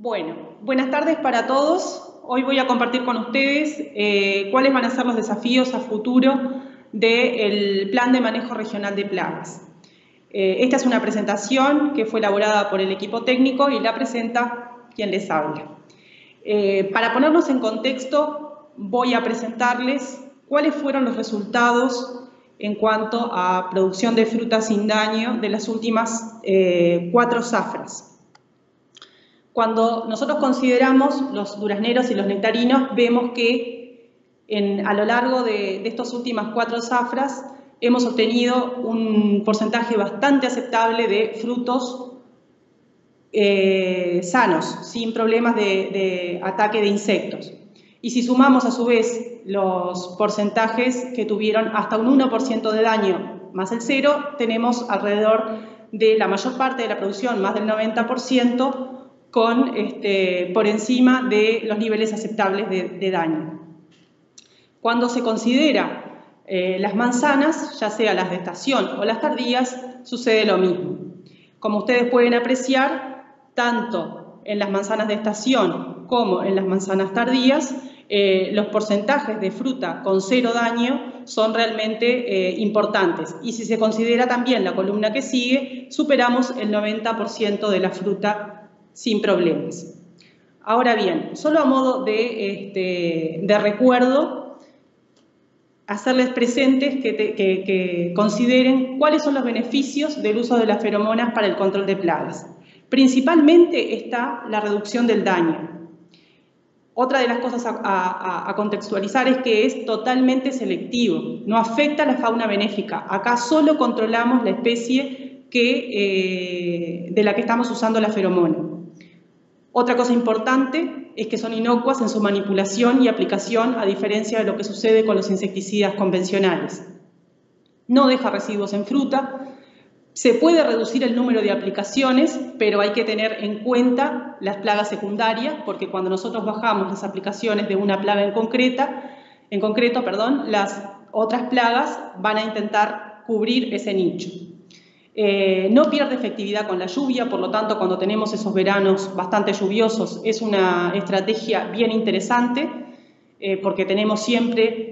Bueno, buenas tardes para todos. Hoy voy a compartir con ustedes cuáles van a ser los desafíos a futuro del Plan de Manejo Regional de Plagas. Esta es una presentación que fue elaborada por el equipo técnico y la presenta quien les habla. Para ponernos en contexto, voy a presentarles cuáles fueron los resultados en cuanto a producción de fruta sin daño de las últimas 4 zafras. Cuando nosotros consideramos los durazneros y los nectarinos, vemos que a lo largo de estas últimas 4 zafras hemos obtenido un porcentaje bastante aceptable de frutos sanos, sin problemas de ataque de insectos. Y si sumamos a su vez los porcentajes que tuvieron hasta un 1% de daño más el 0, tenemos alrededor de la mayor parte de la producción, más del 90%, por encima de los niveles aceptables de daño. Cuando se considera las manzanas, ya sea las de estación o las tardías, sucede lo mismo. Como ustedes pueden apreciar, tanto en las manzanas de estación como en las manzanas tardías, los porcentajes de fruta con 0 daño son realmente importantes. Y si se considera también la columna que sigue, superamos el 90% de la fruta sin problemas. Ahora bien, solo a modo de recuerdo, hacerles presentes que consideren cuáles son los beneficios del uso de las feromonas para el control de plagas. Principalmente está la reducción del daño. Otra de las cosas a contextualizar es que es totalmente selectivo, no afecta a la fauna benéfica. Acá solo controlamos la especie de la que estamos usando la feromona. Otra cosa importante es que son inocuas en su manipulación y aplicación, a diferencia de lo que sucede con los insecticidas convencionales. No deja residuos en fruta. Se puede reducir el número de aplicaciones, pero hay que tener en cuenta las plagas secundarias, porque cuando nosotros bajamos las aplicaciones de una plaga en concreto, las otras plagas van a intentar cubrir ese nicho. No pierde efectividad con la lluvia, por lo tanto, cuando tenemos esos veranos bastante lluviosos, es una estrategia bien interesante, porque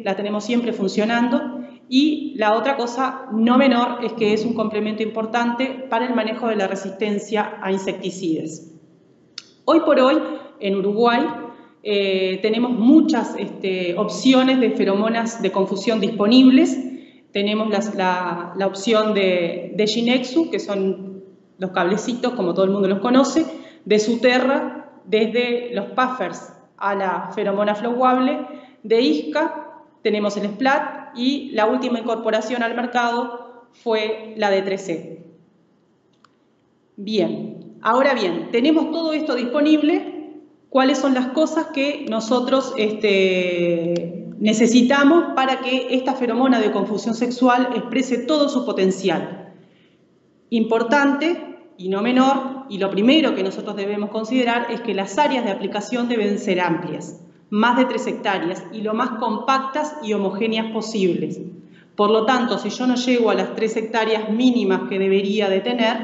la tenemos siempre funcionando. Y la otra cosa no menor es que es un complemento importante para el manejo de la resistencia a insecticidas. Hoy por hoy, en Uruguay, tenemos muchas opciones de feromonas de confusión disponibles. Tenemos la opción de Ginexu, que son los cablecitos, como todo el mundo los conoce, de Suterra, desde los puffers a la feromona flowable, de ISCA tenemos el Splat y la última incorporación al mercado fue la de 3E. Bien, ahora bien, tenemos todo esto disponible. ¿Cuáles son las cosas que nosotros necesitamos para que esta feromona de confusión sexual exprese todo su potencial? Importante y no menor, y lo primero que nosotros debemos considerar es que las áreas de aplicación deben ser amplias, más de 3 hectáreas y lo más compactas y homogéneas posibles. Por lo tanto, si yo no llego a las 3 hectáreas mínimas que debería de tener,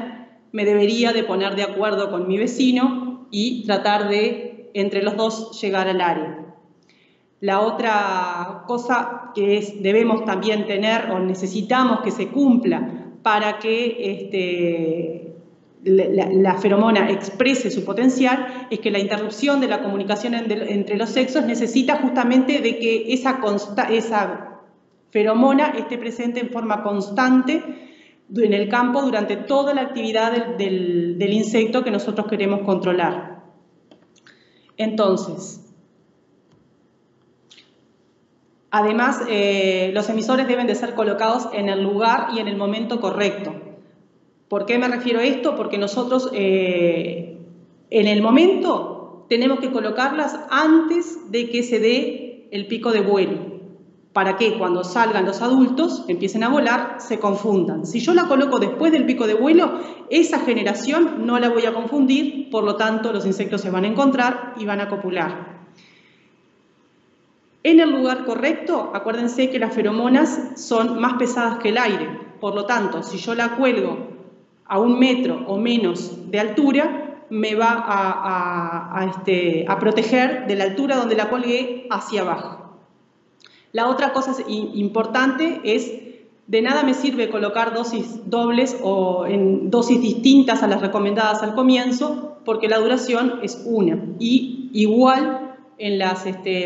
me debería de poner de acuerdo con mi vecino y tratar de, entre los dos, llegar al área. La otra cosa que debemos también tener o necesitamos que se cumpla para que la feromona exprese su potencial es que la interrupción de la comunicación entre los sexos necesita justamente de que esa feromona esté presente en forma constante en el campo durante toda la actividad del insecto que nosotros queremos controlar. Entonces, además, los emisores deben de ser colocados en el lugar y en el momento correcto. ¿Por qué me refiero a esto? Porque nosotros en el momento tenemos que colocarlas antes de que se dé el pico de vuelo, para que cuando salgan los adultos, empiecen a volar, se confundan. Si yo la coloco después del pico de vuelo, esa generación no la voy a confundir, por lo tanto los insectos se van a encontrar y van a copular. En el lugar correcto, acuérdense que las feromonas son más pesadas que el aire, por lo tanto, si yo la cuelgo a 1 metro o menos de altura, me va a proteger de la altura donde la colgué hacia abajo. La otra cosa importante es, de nada me sirve colocar dosis dobles o en dosis distintas a las recomendadas al comienzo, porque la duración es una. Y igual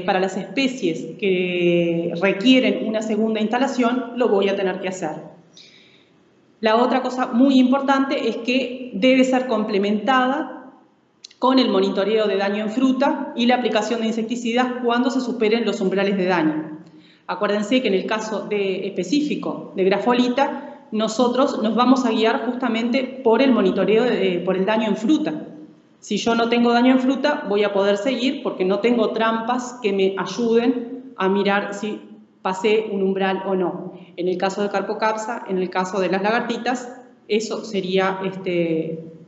para las especies que requieren una segunda instalación, lo voy a tener que hacer. La otra cosa muy importante es que debe ser complementada con el monitoreo de daño en fruta y la aplicación de insecticidas cuando se superen los umbrales de daño. Acuérdense que en el caso específico de grafolita, nosotros nos vamos a guiar justamente por el monitoreo, por el daño en fruta. Si yo no tengo daño en fruta, voy a poder seguir porque no tengo trampas que me ayuden a mirar si pasé un umbral o no. En el caso de Carpocapsa, en el caso de las lagartitas, eso sería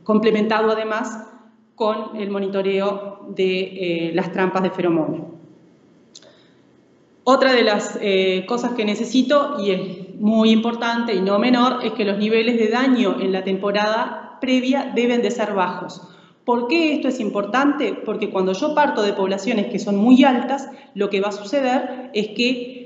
complementado además con el monitoreo de las trampas de feromona. Otra de las cosas que necesito, y es muy importante y no menor, es que los niveles de daño en la temporada previa deben de ser bajos. ¿Por qué esto es importante? Porque cuando yo parto de poblaciones que son muy altas, lo que va a suceder es que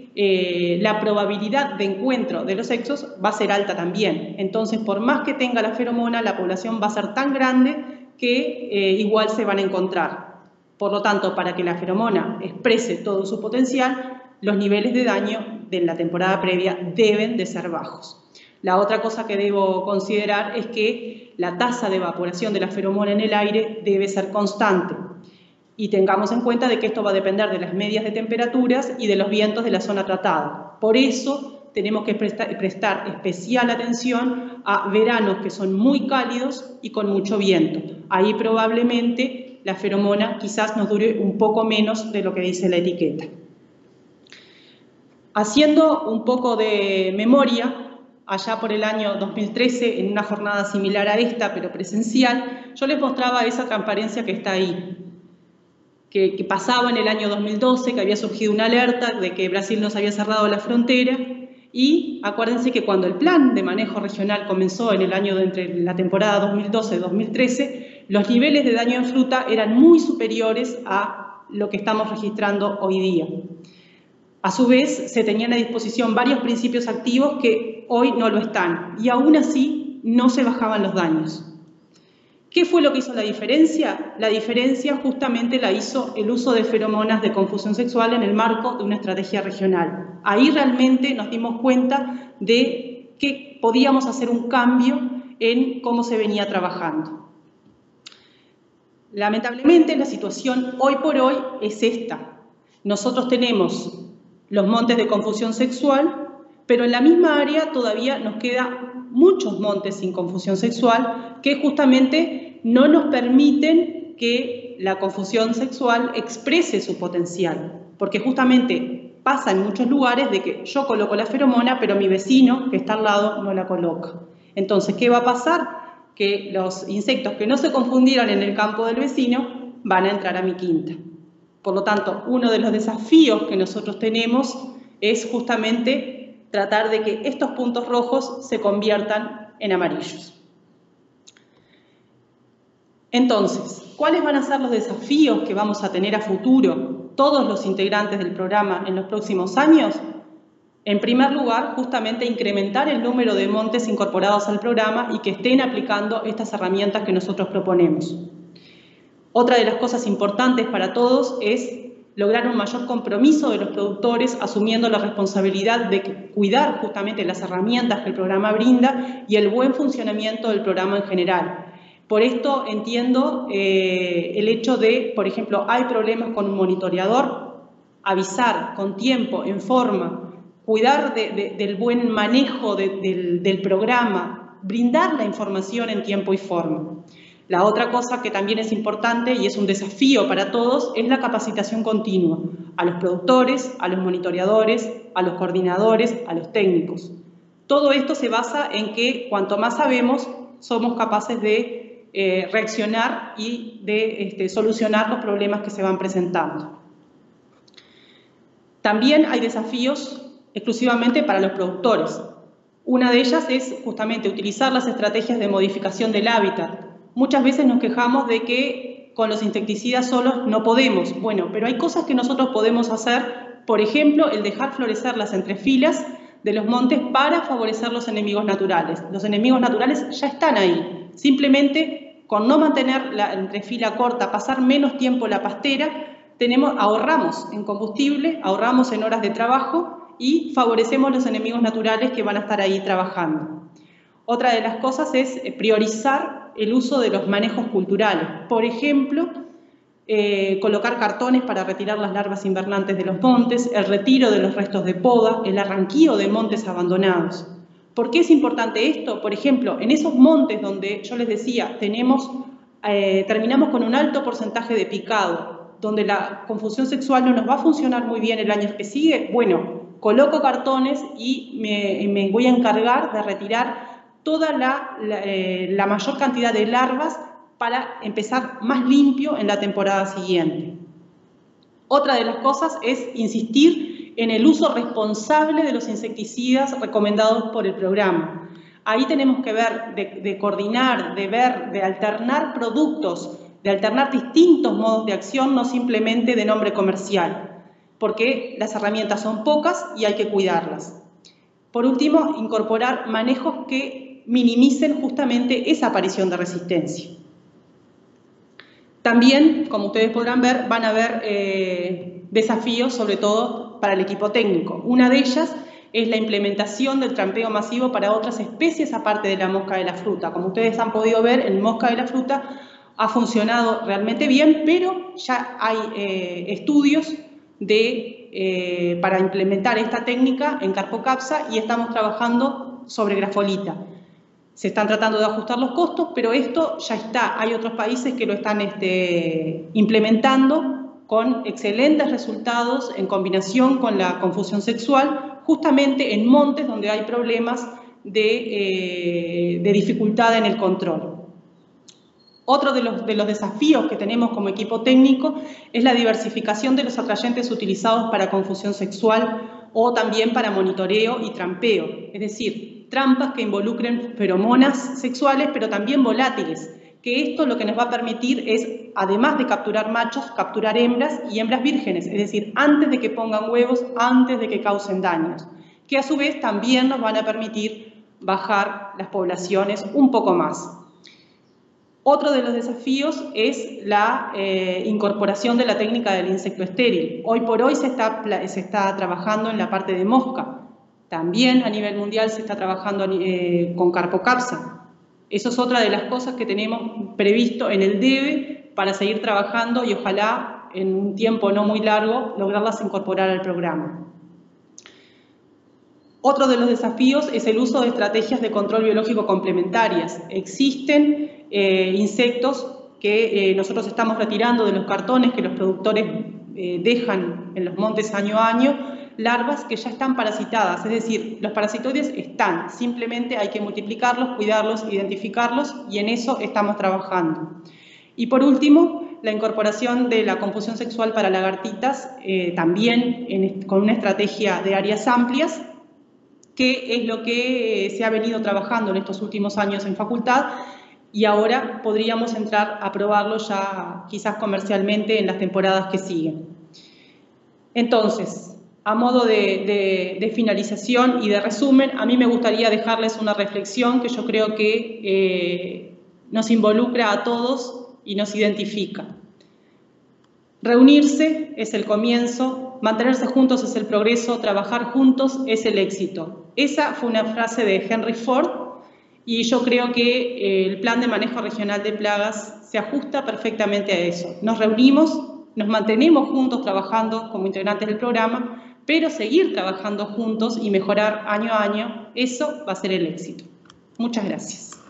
la probabilidad de encuentro de los sexos va a ser alta también. Entonces, por más que tenga la feromona, la población va a ser tan grande que igual se van a encontrar. Por lo tanto, para que la feromona exprese todo su potencial, los niveles de daño de la temporada previa deben de ser bajos. La otra cosa que debo considerar es que la tasa de evaporación de la feromona en el aire debe ser constante. Y tengamos en cuenta de que esto va a depender de las medias de temperaturas y de los vientos de la zona tratada. Por eso tenemos que prestar especial atención a veranos que son muy cálidos y con mucho viento. Ahí probablemente la feromona quizás nos dure un poco menos de lo que dice la etiqueta. Haciendo un poco de memoria, allá por el año 2013, en una jornada similar a esta, pero presencial, yo les mostraba esa transparencia que está ahí, que pasaba en el año 2012, que había surgido una alerta de que Brasil nos había cerrado la frontera, y acuérdense que cuando el plan de manejo regional comenzó en el año entre la temporada 2012-2013, los niveles de daño en fruta eran muy superiores a lo que estamos registrando hoy día. A su vez, se tenían a disposición varios principios activos que hoy no lo están, y aún así no se bajaban los daños. ¿Qué fue lo que hizo la diferencia? La diferencia justamente la hizo el uso de feromonas de confusión sexual en el marco de una estrategia regional. Ahí realmente nos dimos cuenta de que podíamos hacer un cambio en cómo se venía trabajando. Lamentablemente, la situación hoy por hoy es esta. Nosotros tenemos los montes de confusión sexual, pero en la misma área todavía nos quedan muchos montes sin confusión sexual que justamente no nos permiten que la confusión sexual exprese su potencial, porque justamente pasa en muchos lugares de que yo coloco la feromona, pero mi vecino que está al lado no la coloca. Entonces, ¿qué va a pasar? Que los insectos que no se confundieron en el campo del vecino van a entrar a mi quinta. Por lo tanto, uno de los desafíos que nosotros tenemos es justamente tratar de que estos puntos rojos se conviertan en amarillos. Entonces, ¿cuáles van a ser los desafíos que vamos a tener a futuro todos los integrantes del programa en los próximos años? En primer lugar, justamente incrementar el número de montes incorporados al programa y que estén aplicando estas herramientas que nosotros proponemos. Otra de las cosas importantes para todos es lograr un mayor compromiso de los productores, asumiendo la responsabilidad de cuidar justamente las herramientas que el programa brinda y el buen funcionamiento del programa en general. Por esto entiendo el hecho de, por ejemplo, hay problemas con un monitoreador, avisar con tiempo, en forma, cuidar del buen manejo del programa, brindar la información en tiempo y forma. La otra cosa que también es importante y es un desafío para todos es la capacitación continua a los productores, a los monitoreadores, a los coordinadores, a los técnicos. Todo esto se basa en que cuanto más sabemos, somos capaces de reaccionar y de solucionar los problemas que se van presentando. También hay desafíos exclusivamente para los productores. Una de ellas es justamente utilizar las estrategias de modificación del hábitat, Muchas veces nos quejamos de que con los insecticidas solos no podemos. Bueno, pero hay cosas que nosotros podemos hacer, por ejemplo, el dejar florecer las entrefilas de los montes para favorecer los enemigos naturales. Los enemigos naturales ya están ahí. Simplemente, con no mantener la entrefila corta, pasar menos tiempo la pastera, ahorramos en combustible, ahorramos en horas de trabajo y favorecemos los enemigos naturales que van a estar ahí trabajando. Otra de las cosas es priorizar el uso de los manejos culturales. Por ejemplo, colocar cartones para retirar las larvas invernantes de los montes, el retiro de los restos de poda, el arranquío de montes abandonados. ¿Por qué es importante esto? Por ejemplo, en esos montes donde yo les decía, terminamos con un alto porcentaje de picado, donde la confusión sexual no nos va a funcionar muy bien el año que sigue, bueno, coloco cartones y me voy a encargar de retirar toda la mayor cantidad de larvas para empezar más limpio en la temporada siguiente. Otra de las cosas es insistir en el uso responsable de los insecticidas recomendados por el programa. Ahí tenemos que ver, de coordinar, de alternar productos, de alternar distintos modos de acción, no simplemente de nombre comercial, porque las herramientas son pocas y hay que cuidarlas. Por último, incorporar manejos que minimicen justamente esa aparición de resistencia. También, como ustedes podrán ver, van a haber desafíos, sobre todo para el equipo técnico. Una de ellas es la implementación del trampeo masivo para otras especies aparte de la mosca de la fruta. Como ustedes han podido ver, el mosca de la fruta ha funcionado realmente bien, pero ya hay estudios para implementar esta técnica en Carpocapsa y estamos trabajando sobre grafolita. Se están tratando de ajustar los costos, pero esto ya está. Hay otros países que lo están implementando con excelentes resultados en combinación con la confusión sexual, justamente en montes donde hay problemas de dificultad en el control. Otro de los desafíos que tenemos como equipo técnico es la diversificación de los atrayentes utilizados para confusión sexual o también para monitoreo y trampeo, es decir, trampas que involucren feromonas sexuales, pero también volátiles, que esto lo que nos va a permitir es, además de capturar machos, capturar hembras y hembras vírgenes, es decir, antes de que pongan huevos, antes de que causen daños, que a su vez también nos van a permitir bajar las poblaciones un poco más. Otro de los desafíos es la incorporación de la técnica del insecto estéril. Hoy por hoy se está trabajando en la parte de mosca. También a nivel mundial se está trabajando con Carpocapsa. Eso es otra de las cosas que tenemos previsto en el DEBE para seguir trabajando y ojalá en un tiempo no muy largo lograrlas incorporar al programa. Otro de los desafíos es el uso de estrategias de control biológico complementarias. Existen insectos que nosotros estamos retirando de los cartones que los productores dejan en los montes año a año, larvas que ya están parasitadas, es decir, los parasitoides están, simplemente hay que multiplicarlos, cuidarlos, identificarlos y en eso estamos trabajando. Y por último, la incorporación de la confusión sexual para lagartitas, también con una estrategia de áreas amplias, que es lo que se ha venido trabajando en estos últimos años en facultad y ahora podríamos entrar a probarlo ya quizás comercialmente en las temporadas que siguen. Entonces, a modo de finalización y de resumen, a mí me gustaría dejarles una reflexión que yo creo que nos involucra a todos y nos identifica. Reunirse es el comienzo, mantenerse juntos es el progreso, trabajar juntos es el éxito. Esa fue una frase de Henry Ford y yo creo que el Plan de Manejo Regional de Plagas se ajusta perfectamente a eso. Nos reunimos, nos mantenemos juntos trabajando como integrantes del programa, pero seguir trabajando juntos y mejorar año a año, eso va a ser el éxito. Muchas gracias.